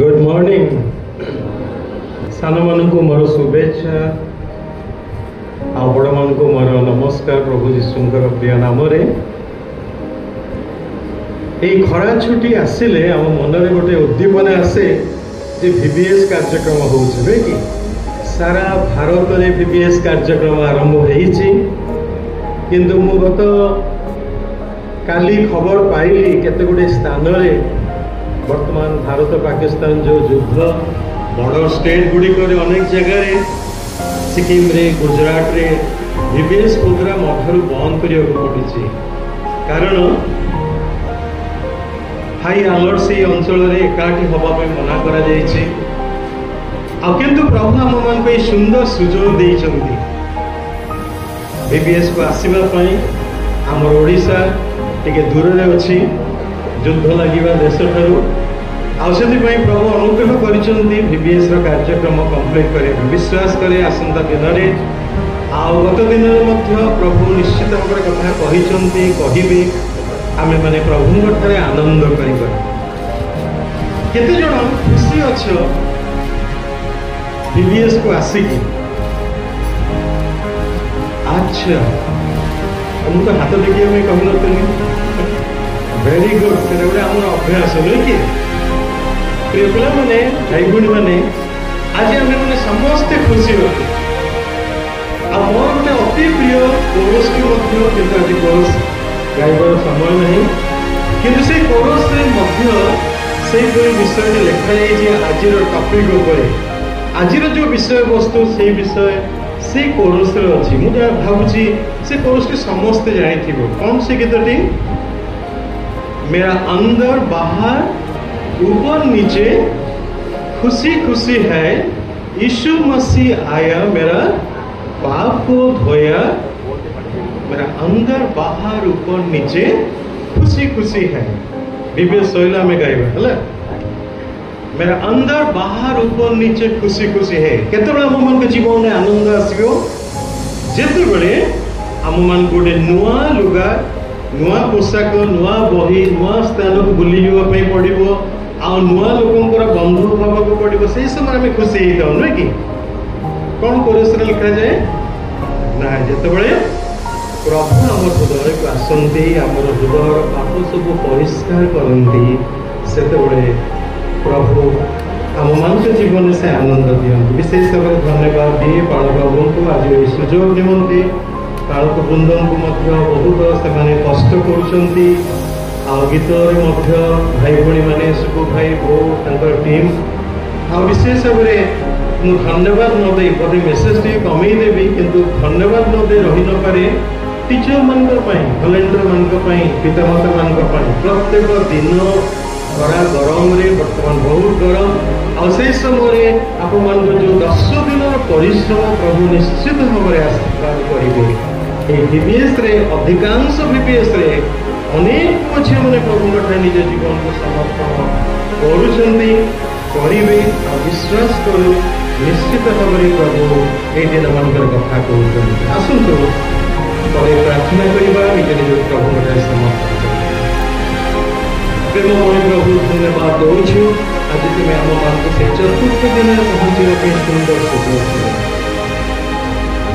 Good morning सान मान को मोर शुभेच्छा आ बड़ मान को मोर नमस्कार प्रभु जीशुंकर प्रिय नाम खरा छुट्टी आसिले आम मनरे गोटे उद्दीपना आसे जे VBS कार्यक्रम होउछबे कि सारा भारत में VBS कार्यक्रम आरंभ होइछि किंतु मु गत काली खबर पाइली केते गुडे स्थान रे वर्तमान भारत पाकिस्तान जो युद्ध बड़ स्टेट गुड़िक अनेक जगह सिक्किम रे गुजरात रे VBS प्रोग्राम अठारु बंद करिया पड़ी कारण हाई अलर्ट से अंचल एकाठी हाँवाई मना करा किंतु प्रभु आम मान सुंदर सुजोग देइछंती VBS को आसवाई आमर ओडिशा टिके दूर रे अछि युद्ध लगिबा देश ठारू आउसेति प्रभु अनुग्रह करिसंती VBS रो कार्यक्रम कंप्लीट करे विश्वास करे आसंता दिन रे गत दिन मध्य प्रभु निश्चित भाव कथा कहिसंती कहिबे आमे माने प्रभु ठारे आनंद करिबा केते जण खुशी अछ VBS को आसिकी अच्छा हम तो हाथ देखिए मैं कहि नतनी वेरी गुड तेरे गोटे आम अभ्यास नुहे कि प्रिय पिला माने भाई भूणी मैंने आज आम मैंने समस्ते खुशी होते आ मोर गोटे अति प्रिय कोरस की आज कोरस गाइबार समय नहीं किंतु से कोरस से विषय लिखा जाए आज टॉपिक उपरे आज जो विषय वस्तु से विषय से कोरस अच्छी मुझे भावुची से कोरस टी समस्ते जानी कौन से गीतटी मेरा अंदर बाहर ऊपर नीचे खुशी खुशी है यीशु मसीह आया मेरा पाप को धोया मेरा अंदर बाहर ऊपर नीचे खुशी खुशी है VBS शैला में गाइबा है मेरा अंदर बाहर ऊपर नीचे खुशी खुशी है केते आम मान जीवन में आनंद आसो जिते बड़े आम मान गोटे नुआ लुगा नुआ पोशाक नुआ बही नुआ स्थान को बुली जावाई पड़ो आ नुआ लोकंर बंधु भाव को पड़ो से समय आम खुशी होता नुहे कि कौन कोरस लिखा जाए ना जिते प्रभु आम हृदय को आसती आम हृदय पाप सब परिष्कार करती से प्रभु आम मान जीवन से आनंद दिखते विशेष भाव धन्यवाद दिए पाणक बाबू को आज ये सुजोग निमंते पाणक बृंदन को बहुत से कष्ट कर गीत भाई भाई मैंने सुबु भाई बो टीम आ विशेष भाव में धन्यवाद नदे बोधे मेसेज टी कमेदेवी किंतु धन्यवाद नदे रही न पारे टीचर मान भलेंटियर मान पितामाता मान प्रत्येक दिन खरा गरम रे बर्तमान बहुत गरम आ समय आप जो 10 दिन परिश्रम प्रभु निश्चित भाव में आशीर्वाद करेंगे VBS रे अधिकांश VBS रे अनेक झी मैंने प्रभु निज जीवन को समर्पण करेंगे विश्वास करूँ निश्चित भाव में प्रभु ये दिन मान कथा कहते आसतु प्रार्थना करवा निज निज प्रभु समर्पण प्रेममय प्रभु धन्यवाद दौछु आज तुम्हें आम मान से चतुर्थ दिन पहुँचे सुंदर सुजोग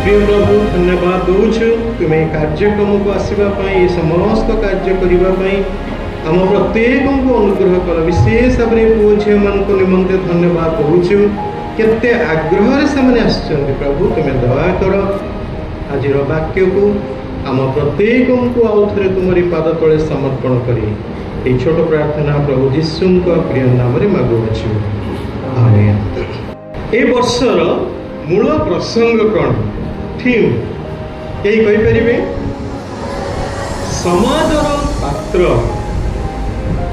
प्रिय प्रभु धन्यवाद दौछु तुम्हें कार्यक्रम को आसवाई समस्त कार्य करने आम प्रत्येक को अनुग्रह कर विशेष भाव में पुओ झी मान निमंते धन्यवाद दौछु केते आग्रह से प्रभु तुम्हें दया कर आज वाक्य को आम प्रत्येक को आउ थे तुमरी पाद तले समर्पण करी ये छोट प्रार्थना प्रभु जीशु प्रिय नाम मागुछु आमेन। ए वर्षर मूल प्रसंग कौन थीम कई कहींपर समाजर पात्र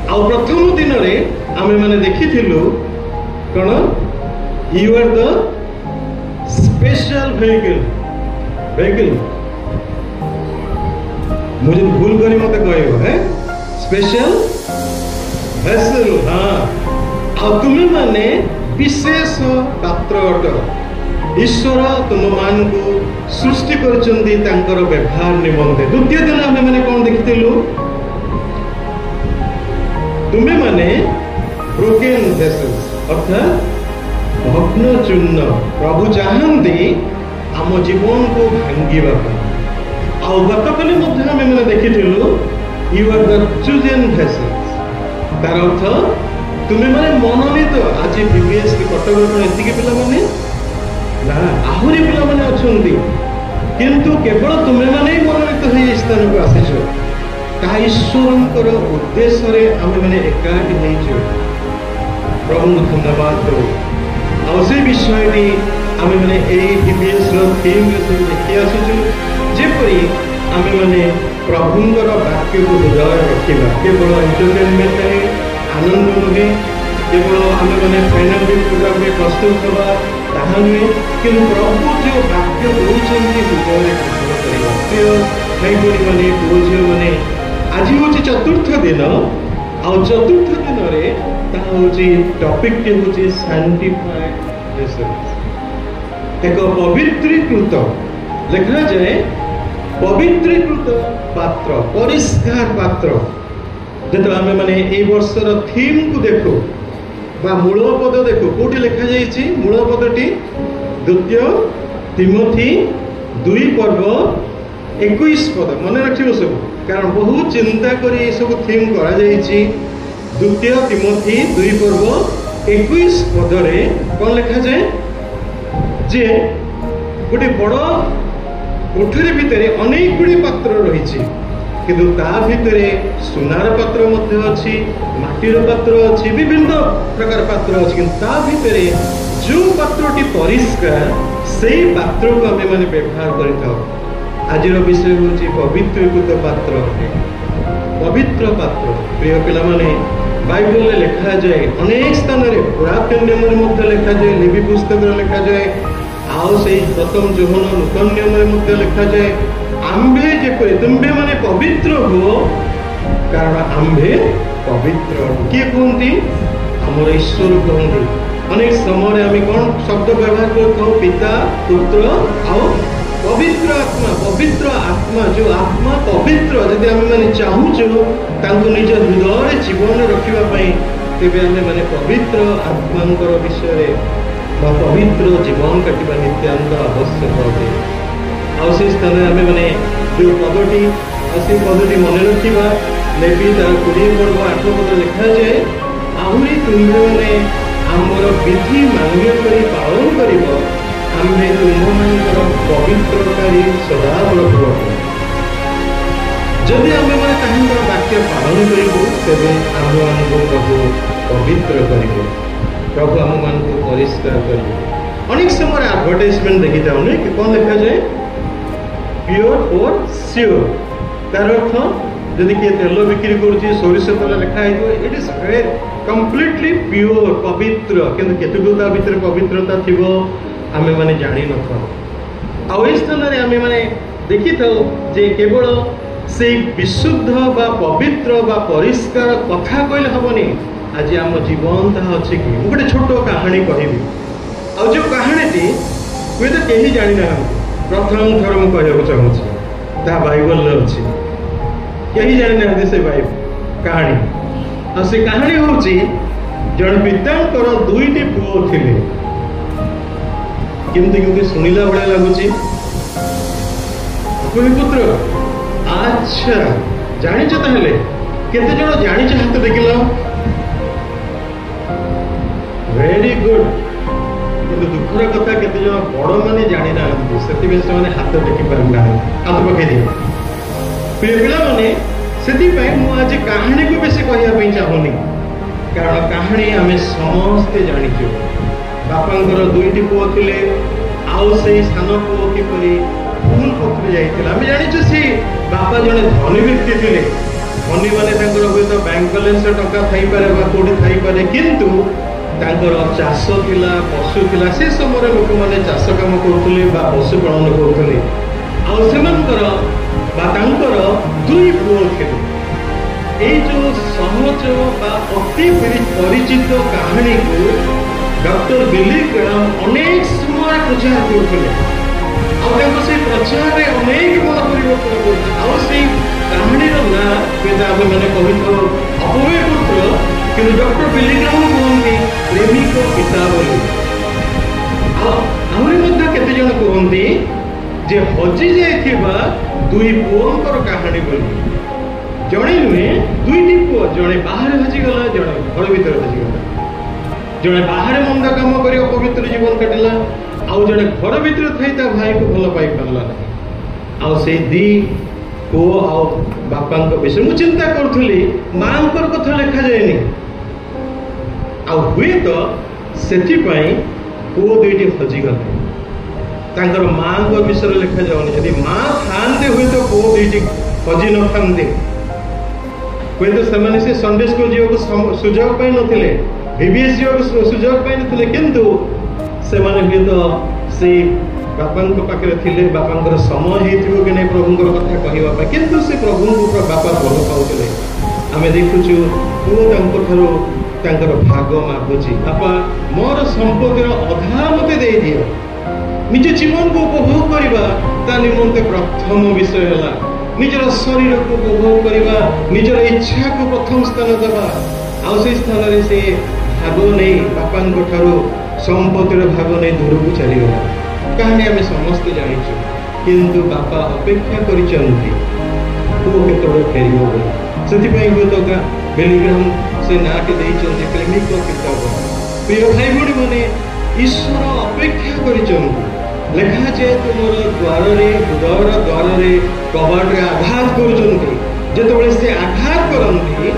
आ प्रथम दिन में आमे माने देखिथिलु कौन you are the special vehicle मुझे भूल करी मत कहब है स्पेशल वेसल हाँ तुम्हें माने विशेष पात्र अट ईश्वर तुम मान को सृष्टि कर व्यवहार निमंते द्वितीय दिन आम मैंने कौन देखिलु तुम्हें माने ब्रोकेन वेसल्स अर्थात भग्न चूर्ण प्रभु चाहती आम जीवन को भांगा आउ गतकाली आम देखी you are the chosen vessels तार अर्थ तुम्हें मैंने मनोनीत आज बीबीएस कटक एति पिला ना आहरी पिला माने अछंती किंतु केवल तुम्हें मैंने मनोनीत हो स्थान को आसीच ता ईश्वर उद्देश्य आम मैंने एकाठी हो प्रभु धन्यवाद दो से विषय आम मैंने बीबीएस थीम देखी आसुचु जेपरी आम मैंने प्रभुंर वाक्य को हृदय रखा केवल एंटरटेनमेंट है आनंद नुहे केवल आम मैंने फाइनाल प्रोग्राम में प्रस्तुत हवा ताहा नुहे कि प्रभु जो वाक्य दौरान हृदय भाई भाई मैंने पुओ झी मैंने आज हूँ चतुर्थ दिन आ चतुर्थ दिन टॉपिक हूँ सैंटिफाइड एक पवित्रीकृत लिखा जाए पवित्रीकृत पात्र परिष्कार पात्र जो आम मैंने वर्षर थीम को देखो मूल पद देखो कौटी लिखा जाइए मूल पदटी द्वितीय तिमोथी 2 पर्व 21 पद मन रखिए सब कारण बहुत चिंता कर सब थीम करा द्वितीय तिमोथी 2 पर्व 21 पदरे कौन लिखा जाए जे गोटे बड़ कोठरी भितर अनेक गुड़ी पात्र रही किंतु ता भितर सुनार पात्र अच्छी माटीर पात्र अच्छी विभिन्न प्रकार पात्र अच्छी किंतु ता भितर जो पात्रटी परिष्कार से पात्र को आम मैंने व्यवहार कर आज विषय हूँ पवित्रीकृत पात्र पवित्र पात्र प्रिय पिला माने बाइबल में लिखा जाए अनेक स्थान में पुरातन नियम लिखा जाए लिपि पुस्तक लिखा जाए आओ से प्रथम जोहन नूतन नियम लिखा जाए आंबे जेपरी तुम्बे माने पवित्र हो कारण आंबे पवित्र किए कहती आमर ईश्वर कहती अनेक समय आम कौन शब्द व्यवहार कर पिता पुत्र आओ पवित्र आत्मा जो आत्मा पवित्र जदि आम मैंने चाहूचु निज हृदय जीवन रखापी तेज आम मैंने पवित्र आत्मा विषय पवित्र जीवन काटा नित्याନ୍ତ आवश्यक अटे आ स्थान आम मैंने जो पदटी से पदटी मन रखा लेबी तार 20 पर्व 8 पद लिखा जाए आहरी तुम्हें मैंने आमर विधि मांग कर पालन कर आम्हे तुम्हार पवित्रकारी स्वभाव रखो जदि आम मैंने वाक्य पालन करूँ तेरे आम मान प्रभु पवित्र कर प्रभु आम मान परिष्कार कर अनेक समय एडवर्टाइजमेंट देखी जाऊनी कि कौन लिखा जाए प्योर और श्योर तार अर्थ जदि किए तेल बिक्री कर सोरिष तेल लिखा इट इज कम्प्लीटली प्योर पवित्र किंतु केतुक भितर पवित्रता थी आम मैंने जानी न था स्थान आम मैंने देखी था जे केवल से विशुद्ध बा पवित्र बा परिष्कार कथा कहले हेनी आज आम जीवन ताहा अच्छे कि गोटे छोट कहानी कहबी आ जो कहानी हुए तो कहीं जानी ना प्रथम थर मुझे कहना चाहूँगी ता बाइबल अच्छी कहीं जानी ना से बाइबल कहानी आ से कहानी हूँ जन पिता 2टी पुओ थिले केमती केमती शुणिला भाया लगुच पुत्र अच्छा जानिच ताहले केते जण जानिच हाथ देखिल वेरी गुड किंतु दुखर कथा केते जण बड़ माने जानि ना सेति से माने हाथ देखि पार ना हाथ पकई दे प्रिय पिला माने सेति पय मु आज कहानी को बेसी कहिया पई चाहूनी कारण कहानी आमे समस्ते जानिछु बापांकर 2टी पुओ थिले आउ से सान पुओ किपरि भूल पथरे जाइतिला आमे जानिछु से बापा जने धनी व्यक्ति थिले धनी माने तांकर होय तो बैंक बैलेंस टका थाई पारे बा कोडी थाई पारे किंतु तांकर चाष थिला पशु थिला से समय लोक माने चाष काम करथले बा पशु पालन करथले आउ सेमानकर बा तांकर 2 पुओ थिले ए जो सहज बा अति परिचित कहानी को डॉक्टर बिली ग्राम अनेक समय प्रचार करते प्रचार में अनेक मन परिवर्तन कर कहानी ना मैंने कही अपव्यय पुत्र କିନ୍ତୁ ଡକ୍ଟର ପିଲିଗ୍ରାମ କୁହନ୍ତି ପ୍ରେମିକ ପିତା ବୋଲି। ଆହୁରି ମଧ୍ୟ କେତେ ଜଣ କୁହନ୍ତି ଯେ ହଜି ଯାଇଥିବା ଦୁଇ ପୁଅଙ୍କର କାହାଣୀ ବୋଲି। ଜଣେ ନୁହେଁ, ଦୁଇଟି ପୁଅ, ଜଣେ ବାହାରେ ହଜିଗଲା, ଜଣେ ଘର ଭିତରେ ହଜିଗଲା। ଜଣେ ବାହାରେ ମନ୍ଦ କାମ କରି ଅପବିତ୍ର ଜୀବନ କାଟିଲା, ଆଉ ଜଣେ ଘର ଭିତରେ ଥାଇ ତା ଭାଇକୁ ଭଲ ପାଇ ପାରିଲା ନାହିଁ। ଆଉ ସେଇ ଦି ପୁଅ ଆଉ ବାପାଙ୍କ ବିଷୟ ମୁଁ ଚିନ୍ତା କରୁଥିଲି, ମାଙ୍କର କଥା ଲେଖାଯାଏନି। ଆଉ ହୁଏତ ସେଥିପାଇଁ ପୁଅ ଦୁଇଟି ହଜିଗଲେ, ତାଙ୍କର ମାଙ୍କ ବିଷୟରେ ଲେଖାଯାଉନି। ଯଦି ମା ଥାଆନ୍ତେ ହୁଏତ ପୁଅ ଦୁଇଟି ହଜି ନଥାନ୍ତେ, ହୁଏତ ସେମାନେ ସେ ସଣ୍ଡେ ସ୍କୁଲ ଯିବାକୁ ସୁଯୋଗ ପାଇନଥିଲେ, VBS ଯିବାକୁ ସୁଯୋଗ ପାଇନଥିଲେ, କିନ୍ତୁ ସେମାନେ ହୁଏତ ସେଇ ବାପାଙ୍କ ପାଖରେ ଥିଲେ। ବାପାଙ୍କର ସମୟ ହେଇଥିବ କି ନାହିଁ ପ୍ରଭୁଙ୍କର କଥା କହିବା ପାଇଁ, କିନ୍ତୁ ସେ ପ୍ରଭୁଙ୍କୁ ବାପା ଭଲ ପାଉଥିଲେ। ଆମେ ଦେଖୁଛୁ ପୁଅ ତାଙ୍କଠାରୁ ତାଙ୍କର ଭାଗ ମାଗୁଛି, ବାପା ମୋର ସମ୍ପତ୍ତିର ଅଧା ମତେ ଦେଇଦିଅ। ନିଜ ଜୀବନକୁ ଉପଭୋଗ କରିବା ତା ନିମନ୍ତେ ପ୍ରଥମ ବିଷୟ ହେଲା। ନିଜର ଶରୀରକୁ ଉପଭୋଗ କରିବା, ନିଜର ଇଚ୍ଛାକୁ ପ୍ରଥମ ସ୍ଥାନ ଦେବା, ଆଉ ସେଇ ସ୍ଥାନରେ ସେ ଭାଗ ନେଇ ବାପାଙ୍କ ଠାରୁ ସମ୍ପତ୍ତିର ଭାଗ ନେଇ ଦୂରକୁ ଚାଲିଗଲା। କାହାଣୀ ଆମେ ସମସ୍ତେ ଜାଣିଛୁ, କିନ୍ତୁ ବାପା ଅପେକ୍ଷା କରିଛନ୍ତି ପୁଅ କେତେବେଳେ ଫେରିବ ବୋଲି। ସେଥିପାଇଁ ହୁଏତ ପିଲିଗ୍ରାମ ସେ ନାଁଟି ଦେଇଛନ୍ତି ପ୍ରେମିକ ପିତା ବୋଲି। ପ୍ରିୟ ଭାଇ ଭଉଣୀ ମାନେ, ଈଶ୍ୱର ଅପେକ୍ଷା କରିଛନ୍ତି। ଲେଖାଯାଏ ତୁମର ଦ୍ୱାରରେ, ହୃଦୟର ଦ୍ୱାରରେ, କବାଟରେ ଆଘାତ କରୁଛନ୍ତି। ଯେତେବେଳେ ସେ ଆଘାତ କରନ୍ତି,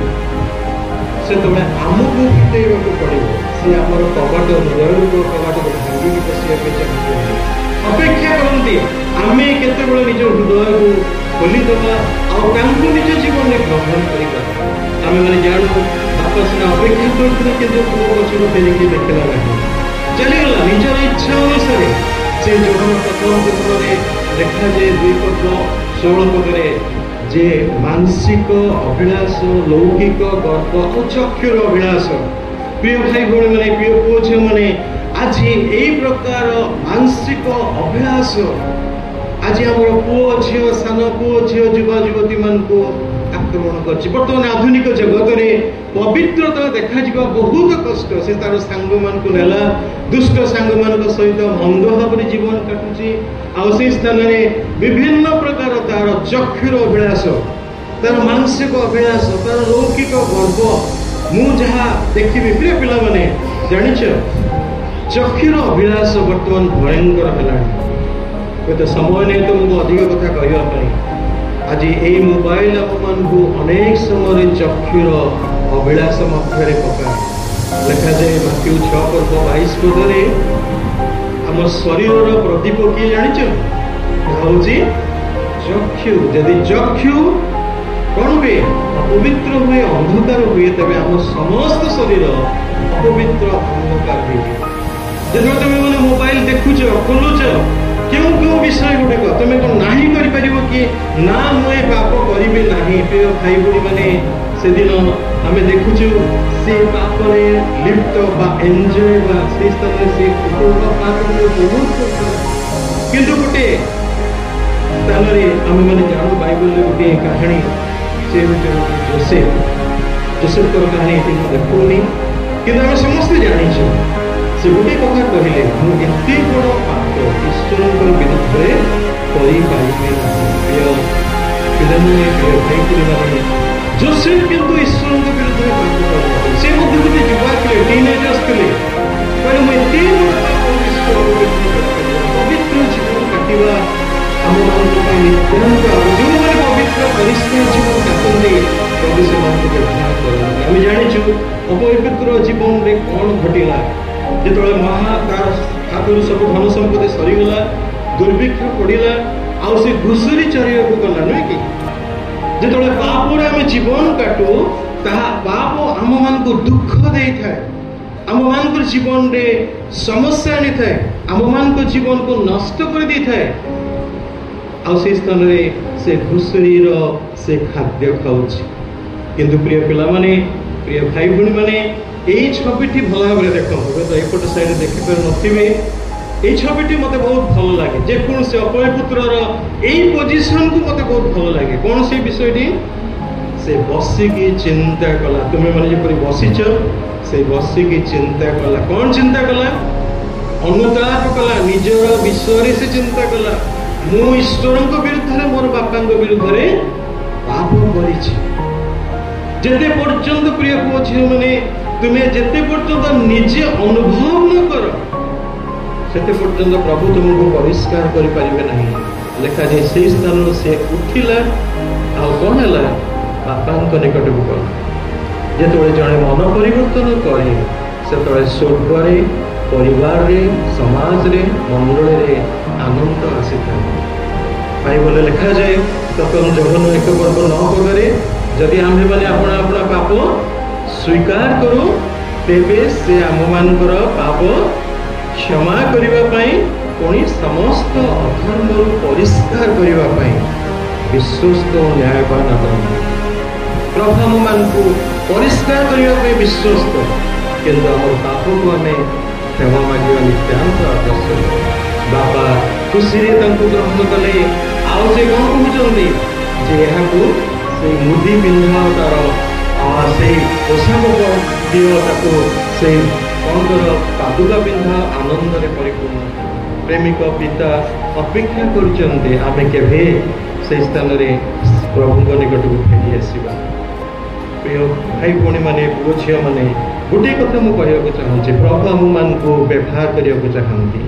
ସେତେବେଳେ ଆମକୁ ଫିଟେଇବାକୁ ପଡ଼ିବ। ସେ ଆମର କବାଟ, ହୃଦୟର କବାଟକୁ ଭାଙ୍ଗିକି ବସିବା ପାଇଁ ଚାହୁଁଛନ୍ତି, ଅପେକ୍ଷା କରନ୍ତି। ଆମେ କେତେବେଳେ ନିଜ ହୃଦୟକୁ ଖୋଲିଦେବା ଆଉ ତାଙ୍କୁ ନିଜ ଜୀବନରେ ଗ୍ରହଣ କରିବା। ଆମେମାନେ ଜାଣୁ ବାପା ସିନା ଅପେକ୍ଷା କରୁଥିଲେ, କିନ୍ତୁ ପୁଅ ପଛକୁ ଫେରିକି ଦେଖିଲା ନାହିଁ, ଚାଲିଗଲା ନିଜର ଇଚ୍ଛା ଅନୁସାରେ। ସେ ଯୋହନ ପ୍ରଥମ ପତ୍ରରେ ଲେଖାଯାଏ 2:16 ଯେ ମାନସିକ ଅଭିଳାଷ, ଲୌକିକ ଗର୍ବ ଆଉ ଚକ୍ଷୁର ଅଭିଳାଷ। ପ୍ରିୟ ଭାଇ ଭଉଣୀ ମାନେ, ପ୍ରିୟ ପୁଅ ଝିଅ ମାନେ, ଆଜି ଏଇ ପ୍ରକାର ମାନସିକ ଅଭିଳାଷ ଆଜି ଆମର ପୁଅ ଝିଅ, ସାନ ପୁଅ ଝିଅ, ଯୁବା ଯୁବତୀ ମାନଙ୍କୁ ଆକ୍ରମଣ କରିଛି। ବର୍ତ୍ତମାନ ଆଧୁନିକ ଜଗତରେ ପବିତ୍ରତା ଦେଖାଯିବା ବହୁତ କଷ୍ଟ। ସେ ତାର ସାଙ୍ଗମାନଙ୍କୁ ନେଲା, ଦୁଷ୍ଟ ସାଙ୍ଗମାନଙ୍କ ସହିତ ମନ୍ଦ ଭାବରେ ଜୀବନ କାଟୁଛି, ଆଉ ସେଇ ସ୍ଥାନରେ ବିଭିନ୍ନ ପ୍ରକାର ତାର ଚକ୍ଷୁର ଅଭିଳାଷ, ତାର ମାନସିକ ଅଭିଳାଷ, ତାର ଲୌକିକ ଗର୍ବ। ମୁଁ ଯାହା ଦେଖିବି, ପ୍ରିୟ ପିଲାମାନେ ଜାଣିଛ, ଚକ୍ଷୁର ଅଭିଳାଷ ବର୍ତ୍ତମାନ ଭୟଙ୍କର ହେଲାଣି। ହୁଏତ ସମୟ ନେଇ ତୁମକୁ ଅଧିକ କଥା କହିବା ପାଇଁ। ଆଜି ଏଇ ମୋବାଇଲ ଆମମାନଙ୍କୁ ଅନେକ ସମୟରେ ଚକ୍ଷୁର ଅଭିଳାଷ ମଧ୍ୟରେ ପକାଏ। ଲେଖାଯାଏ ମାଥ୍ୟୁ 6:22 ଆମ ଶରୀରର ପ୍ରଦୀପ କିଏ ଜାଣିଛ? ହଉଛି ଚକ୍ଷୁ। ଯଦି ଚକ୍ଷୁ କଣ ହୁଏ? ଅପବିତ୍ର ହୁଏ, ଅନ୍ଧକାର ହୁଏ, ତେବେ ଆମ ସମସ୍ତ ଶରୀର ଅପବିତ୍ର, ଅନ୍ଧକାର ହୁଏ। ଯେତେବେଳେ ତମେ ମାନେ ମୋବାଇଲ ଦେଖୁଛ, ଖୋଲୁଛ, କେଉଁ କେଉଁ ବିଷୟ ଗୁଡିକ ତମେ କଣ ନାହିଁ କରିପାରିବ କି? ନା, ମୁଁ ଏ ପାପ କରିବି ନାହିଁ। ପ୍ରିୟ ଭାଇ ଭଉଣୀ ମାନେ, ସେଦିନ ଆମେ ଦେଖୁଛୁ ସେ ପାପରେ ଲିପ୍ତ ବା ଏନ୍ଜୟ ବା ସେଇ ସ୍ଥାନରେ ସେ ବହୁତ। କିନ୍ତୁ ଗୋଟେ ସ୍ଥାନରେ ଆମେ ମାନେ ଜାଣୁ, ବାଇବଲରେ ଗୋଟିଏ କାହାଣୀ, ସେ ହଉଛି ଯୋସେଫଙ୍କର କାହାଣୀ। ଏଠି ମୁଁ ଦେଖୁନି, କିନ୍ତୁ ଆମେ ସମସ୍ତେ ଜାଣିଛୁ। ସେ ଗୋଟେ କଥା କହିଲେ, ମୁଁ ଏତେ ବଡ଼ ପାପ ଈଶ୍ୱରଙ୍କ ବିରୁଦ୍ଧରେ କରିପାରିବି ନାହିଁ। ପ୍ରିୟ ପିଲାମାନେ, ପ୍ରିୟ ଭାଇ ପିଲାମାନେ, ଯୋସେଫ କିନ୍ତୁ ଈଶ୍ୱରଙ୍କ ବିରୁଦ୍ଧରେ ପାପ କରିଥିଲେ। ସେ ମଧ୍ୟ ଗୋଟେ ଯୁବା ଥିଲେ, ଟିନେଜର୍ସ ଥିଲେ। କହିଲେ, ମୁଁ ଏତେ ବଡ଼ ପାପ ଈଶ୍ୱରଙ୍କ ବିରୁଦ୍ଧରେ କରିପାରିବି। ପବିତ୍ର ଜୀବନ କାଟିବା ଆମମାନଙ୍କ ପାଇଁ ନିତ୍ୟାନ୍ତ। ଯେଉଁମାନେ ପବିତ୍ର ପରିଷ୍କାର ଜୀବନ କାଟନ୍ତି, ପ୍ରଭୁ ସେମାନଙ୍କୁ ବ୍ୟବହାର କରନ୍ତି। ଆମେ ଜାଣିଛୁ ଅପବିତ୍ର ଜୀବନରେ କଣ ଘଟିଲା। ଯେତେବେଳେ ତାର ହାତରୁ ସବୁ ଧନ ସମ୍ପତ୍ତି ସରିଗଲା, ଦୁର୍ଭିକ୍ଷ ପଡ଼ିଲା, ଆଉ ସେ ଘୁଷୁରି ଚରିବାକୁ ଗଲା, ନୁହେଁ କି? ଯେତେବେଳେ ପାପରେ ଆମେ ଜୀବନ କାଟୁ, ତାହା ପାପ ଆମମାନଙ୍କୁ ଦୁଃଖ ଦେଇଥାଏ, ଆମମାନଙ୍କର ଜୀବନରେ ସମସ୍ୟା ଆଣିଥାଏ, ଆମମାନଙ୍କ ଜୀବନକୁ ନଷ୍ଟ କରିଦେଇଥାଏ। ଆଉ ସେଇ ସ୍ଥାନରେ ସେ ଘୁଷୁରିର ସେ ଖାଦ୍ୟ ଖାଉଛି। କିନ୍ତୁ ପ୍ରିୟ ପିଲାମାନେ, ପ୍ରିୟ ଭାଇ ଭଉଣୀ ମାନେ, এই ছবিটি ভাল ভাবে দেখুন। হয়তো এপট সাইডে দেখিপার নথিবে। এই ছবিটি মতো বহুত ভাল লাগে। যেকୌଣସି ଅପୟ ପୁତ୍ରର এই ପୋଜିସନକୁ ମତେ ବହୁତ ଭଲ ଲାଗେ। କ'ଣ ସେଇ ବିଷୟଟି? से बसिकी चिंता कला तुम्हें मैंने जपरी बसीच से बसिकी चिंता कला कौन चिंता कला अनुताप कला निजर विषय से चिंता कला मु ईश्वर विरुद्ध मोर बापा विरुद्ध पाप करते पर्यंत प्रिय पुओ झील मैंने तुम्हें जिते पर्यंत निजे अनुभव न कर सेते पर्यंत प्रभु तुमको परिष्कार कर पारिबे नहीं लेखा जाए से स्थान से उठिला आ कौन है बापा निकट को गला जिते जड़े मन परिवर्तन करे से स्वर्ग परिवार रे समाज रे मंडल रे आनंद आसी था बाइबल लिखा जाए तक जघन एक पर्व 9 पदे जदि आम मैंने अपना अपना पाप स्वीकार करूँ तेबे से आम मानकर पाप क्षमा करने पुणी समस्त अधर्म परिष्कार करने विश्वस्त न्यायवान प्रभु आम मान को परिष्कार करने विश्वस्त किंतु आम पाप को आम क्षमा मांगा नित्यांत आवश्यक बाबा खुशी ग्रहण कले आउ से कौन कहते से मुदी पिंधा तार से पोशाक दियो से कौन कर पादुका पिंधा आनंद परिपूर्ण प्रेमिक पिता अपेक्षा करमे से स्थान प्रभु निकट को फेरी आसवा प्रिय भाई भौणी मैंने पुओ झी मैंने गोटे कथा मुझे कहना चाहूँगी प्रभु आम मान को व्यवहार करने को चाहती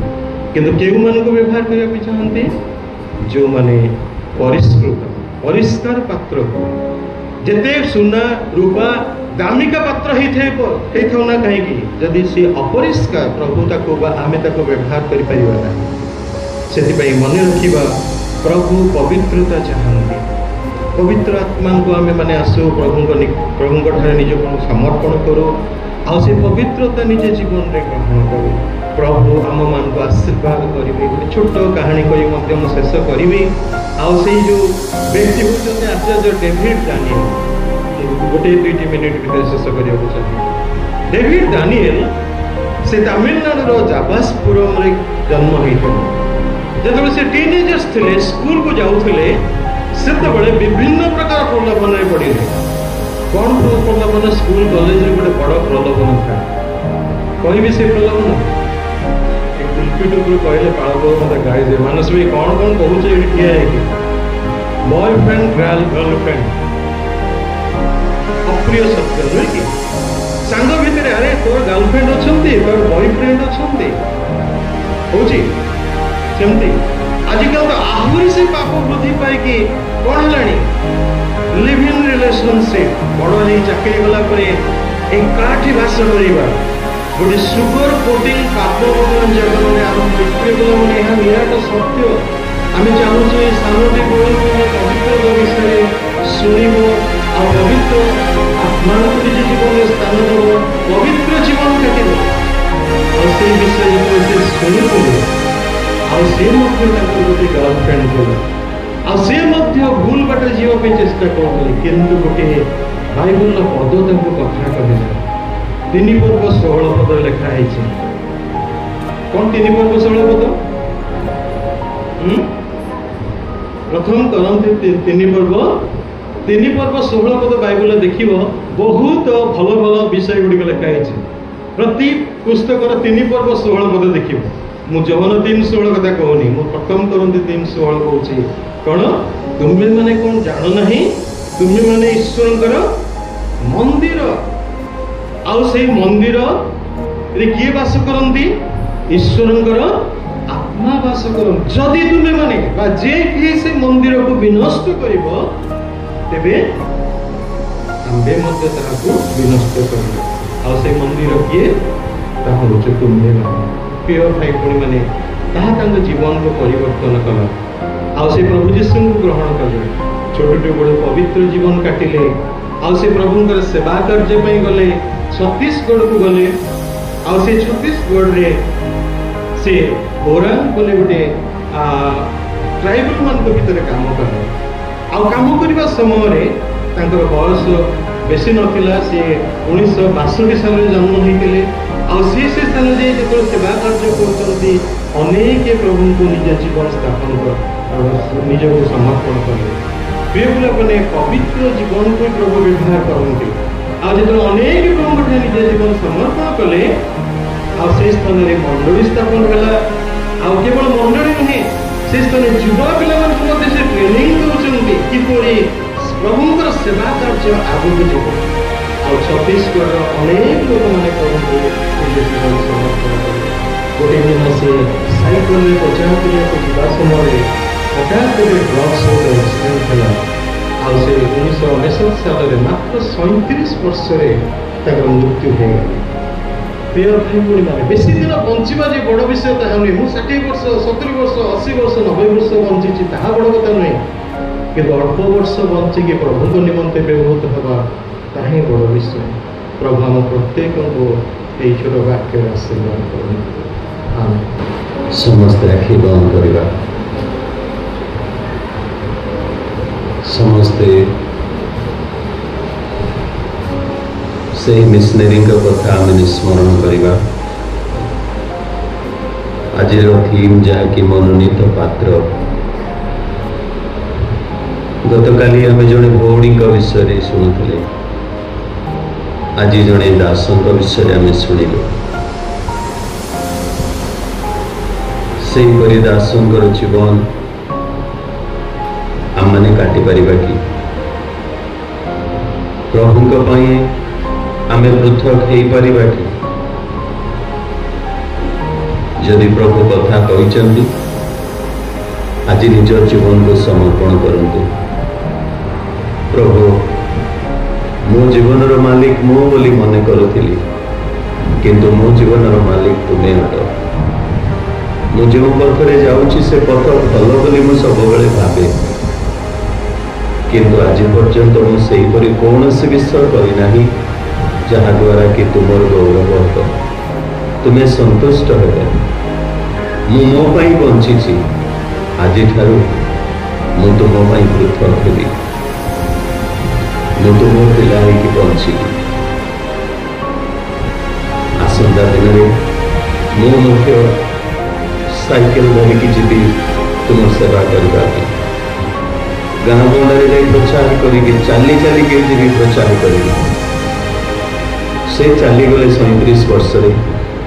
किंतु केउ मान को व्यवहार करने को चाहती जो मैंने परिष्कृत परिष्कार पात्र को जिते सुना रूपा दामिका पात्र हो ना कहीं जदि सी अपरिष्कार प्रभु ताको आम व्यवहार करें से मन रखा प्रभु पवित्रता चाहती पवित्र आत्मा को आम मैंने आसु प्रभु निज को समर्पण करूँ आ से पवित्रता निजे जीवन में ग्रहण करूँ प्रभु आम मान को आशीर्वाद करेंगे गोटे छोट कहानी कर शेष करी आउ जो व्यक्ति होते आचार्य डेविड डानियल गोटे 2 मिनिट भर शेष करने चाहिए डेविड डानियल से तमिलनाडु जाबासपुरम जन्म होता जो से टीनेजर्स थे स्कूल को जाऊे से विभिन्न प्रकार प्रलोभन में पड़े कौन प्रलोभन स्कूल कॉलेज में गोटे बड़ प्रलोभन था कह से प्रलोभन कहले पालक मतलब गाई दे मानस भाई कौन कौन कहूँ ये ठिया है बॉयफ्रेंड गर्लफ्रेंड अप्रिय शब्द नुहे कि सांग भितर अरे तोर गर्लफ्रेंड अच्छा तोर बॉयफ्रेंड अच्छा हूँ सेमती आजिकल तो आहरी से पाप वृद्धि पाई कौन है लिव इन रिलेशनशिप बड़ नहीं चाकरी गला एकाठी बास करवा गोटे सुगर कोटिंग पाप जगह आम मैंने यहाँ निराट सत्य आम चाहूँ स्थानी पवित्र विषय शुणव आ पवित्र आत्मा निज जीवन स्थान दब पवित्र जीवन काटब से विषय जो शुणुले गोटे गर्लफ्रेंड थे भूल बाटे जीवाई चेष्टा करते किंतु गोटे बाइबल पद कथा कहला 3 पर्व 16 पद लिखाई कौन 3 पर्व 16 पद प्रथम करते 3 पर्व 16 पद बाइबल देख बहुत भल भल विषय गुड़िक लिखाई प्रति पुस्तक 3 पर्व 16 पद देख मु जवन 3:16 कथा कहूनी मु प्रथम करते 3:16 कहूँ कौन तुम्हें मैंने कौन जान ना तुम्हें मैंने ईश्वर मंदिर आउ से मंदिर रे किए बास करती ईश्वर आत्मा बास कर जदि तुम्हें माने जे किए से मंदिर को विनष्ट करिब तेबे आम्बे मध्य ताहाको विनष्ट करिब आउ से मंदिर किए ताहा होचे तुम्हें माने प्रिय भाई भौणी माने ताहा तांग जीवन को परिवर्तन कला आउ से प्रभु यीशु को ग्रहण कले छोटे बड़े पवित्र जीवन काटिले आउ से प्रभुंकर सेवा कार्य गले छत्तीसगढ़ को गले आउ से छत्तीसगढ़ रे से बोरान बोले गोटे ट्राइबल मान भीतर काम कले आउ काम करने समय बयस बेसी नथिला से 1962 साल जन्म होते से स्थान जो सेवा कार्य करते अनेक प्रभु को निज जीवन स्थापन कर निज को समर्पण कले प्रिय पिला मैंने पवित्र जीवन को प्रभु व्यवहार करते जो अनेक लोग निज जीवन समर्पण कले से स्थान में मंडली स्थापन है केवल मंडली नुहे से स्थान युवा पिला से ट्रेनिंग दौरान किपरि प्रभुंर सेवा कार्य आगक जाव छत्तीसगढ़ अनेक लोक मैंने प्रभु जीवन समर्पण कले गोटे दिन से साइकेल में प्रचार करने समय हठात गोटे ट्रक सहित एक्सीडेंट है से 1969 साल में मात्र 37 वर्ष मृत्यु हो प्रिय भाई भाई मैंने बेसी दिन बंचा जो बड़ विषय ताहा नुहे मुझे 60 वर्ष 70 वर्ष 80 वर्ष 90 वर्ष बंची ताहा बड़ कथा नुहे कि अल्प वर्ष बंचिकी प्रभु को निमंते व्यवहृत हवा ताही बड़ विषय प्रभु आम प्रत्येक को यही छोट वाक्य आशीर्वाद करें समस्त आखि बंद करवा समस्ते से मिशनरी कथा आम स्मरण करवा आज थीम जहाँकि मनोनीत पात्र गतकाली आम जड़े भौणी विषय शुणुले आज जड़े दासों विषय आम शुणिलु से दासों जीवन आम मैंने काटी पारिबा कि प्रभु आम पृथक हो पारिबा कि जदि प्रभु कथा कहते आज निज जीवन को समर्पण करंतु प्रभु मो जीवन मालिक मो बोली मन करुଥିଲି किंतु मो जीवन मालिक तुम्हें अट मु जो पथरे जाऊँगी से पथ भल बोली मु सब भावे किंतु आज पर्यंत मुझे कौन विषय करना जहाद्वारा कि तुम गौरव हो तुम्हें संतुष्ट हो मो बंची आज मु तुम पृथक हेबी मु तुम पिला बंची आसंता दिन में साइकेल धरिकी जी तुम सेवा करने गाँ गंडारे प्रचार करी चली चलिकी जी प्रचार करी से चलीगले 37 वर्ष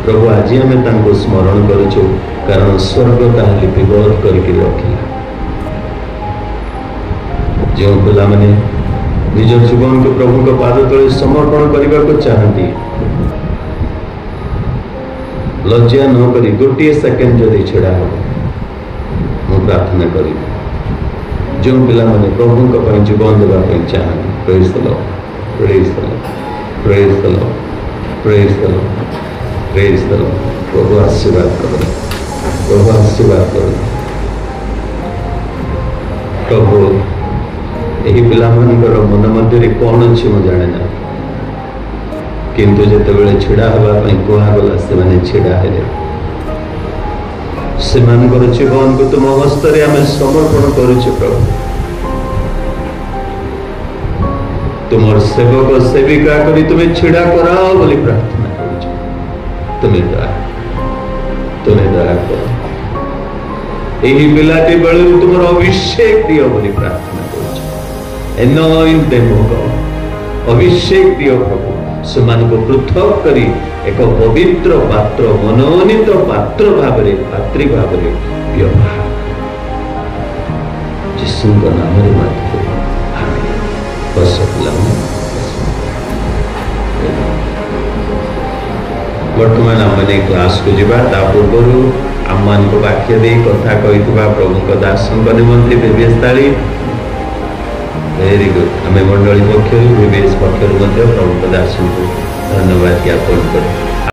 प्रभु आज आम स्मरण करूँ कारण स्वर्ग ताहा लिपिबद्ध करके रखिला जो पिला माने निज जीवन को प्रभु को पाद तले समर्पण करने को चाहती लज्जा न करी गोटे सेकेंड जदि छेड़ा हो मु प्रार्थना करी जो पिला माने प्रभु को जीवन देवाई चाहती praise the lord praise the lord praise the lord praise the lord praise the lord प्रभु आशीर्वाद करो प्रभु आशीर्वाद करो प्रभु यही पिला मानकर मन मध्य कौन अच्छी मुझे जाने ना किंतु जिते छिड़ा हाँवाई कहगला से छिड़ा हेले से जीवन को तुम हस्त आम समर्पण करुचे प्रभु तुम सेवक सेविका करी तुम्हें छिड़ा कराओ बोली प्रार्थना करुचे तुम्हें दया कर यही पिलाटी बेलू तुम अभिषेक दियो बोली प्रार्थना करुचे एनॉइंट देम ओ गॉड अभिषेक दियो प्रभु से पृथक करी एक पवित्र पात्र मनोनीत पात्र भाव पात्री भाव व्यवहार यीशु नाम बर्तमान आम मैंने क्लास को जा पूर्व आम मान वाक्य दे कथा कही प्रभु दासों निमंते बेबेश ताली वेरी गुड आम मंडली पक्ष बेबेश पक्ष प्रभु दासों को धन्यवाद ज्ञापन कर